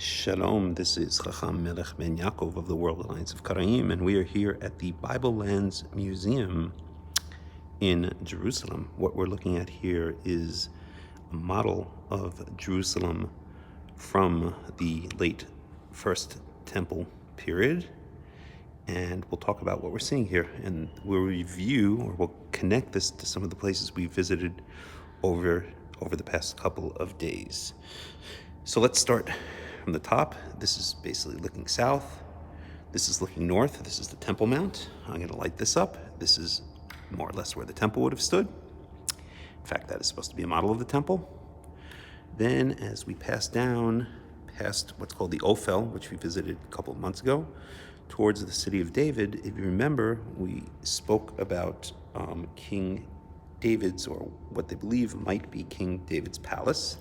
Shalom, this is Chacham Melech Ben Yaakov of the World Alliance of Qara'im, and we are here at the Bible Lands Museum in Jerusalem. What we're looking at here is a model of Jerusalem from the late First Temple period, and we'll talk about what we're seeing here, and we'll review, or we'll connect this to some of the places we visited over the past couple of days. So let's start from the top. This is basically looking south. This is looking north. This is the Temple Mount. I'm going to light this up. This is more or less where the temple would have stood. In fact, that is supposed to be a model of the temple. Then as we pass down past what's called the Ophel, which we visited a couple of months ago, towards the city of David, if you remember, we spoke about King David's, or what they believe might be King David's palace.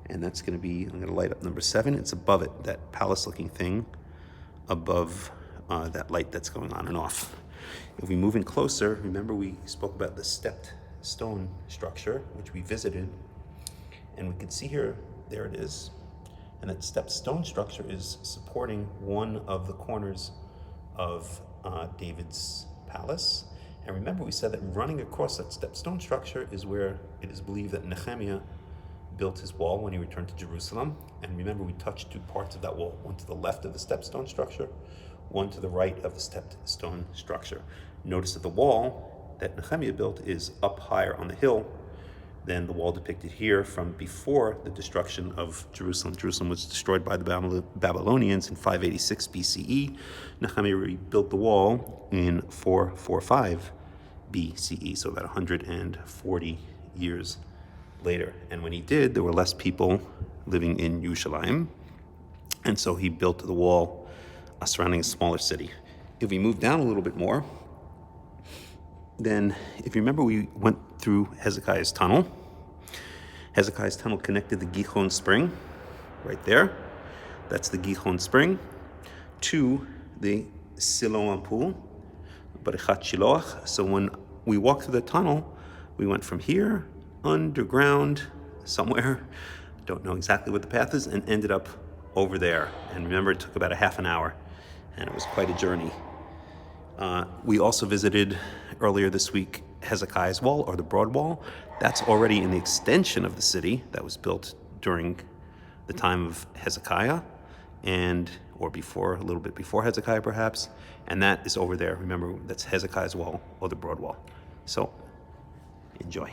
And that's going to be, I'm going to light up number 7. It's above it, that palace-looking thing above that light that's going on and off. If we move in closer, remember we spoke about the stepped stone structure, which we visited. And we can see here, there it is. And that stepped stone structure is supporting one of the corners of David's palace. And remember we said that running across that stepped stone structure is where it is believed that Nehemiah built his wall when he returned to Jerusalem. And remember, we touched 2 parts of that wall, one to the left of the stepped stone structure, one to the right of the stepped stone structure. Notice that the wall that Nehemiah built is up higher on the hill than the wall depicted here from before the destruction of Jerusalem. Jerusalem was destroyed by the Babylonians in 586 BCE. Nehemiah rebuilt the wall in 445 BCE, so about 140 years later. And when he did, there were less people living in Yerushalayim, and so he built the wall surrounding a smaller city. If we move down a little bit more, then if you remember, we went through Hezekiah's tunnel. Hezekiah's tunnel connected the Gihon Spring right there. That's the Gihon Spring to the Siloam Pool, Barechat Shiloach. So when we walked through the tunnel, we went from here underground somewhere, don't know exactly what the path is, and ended up over there. And remember, it took about a half an hour, and it was quite a journey. We also visited earlier this week Hezekiah's wall, or the Broad Wall. That's already in the extension of the city that was built during the time of Hezekiah, or before, a little bit before Hezekiah perhaps, and that is over there. Remember, that's Hezekiah's wall, or the Broad Wall. So enjoy.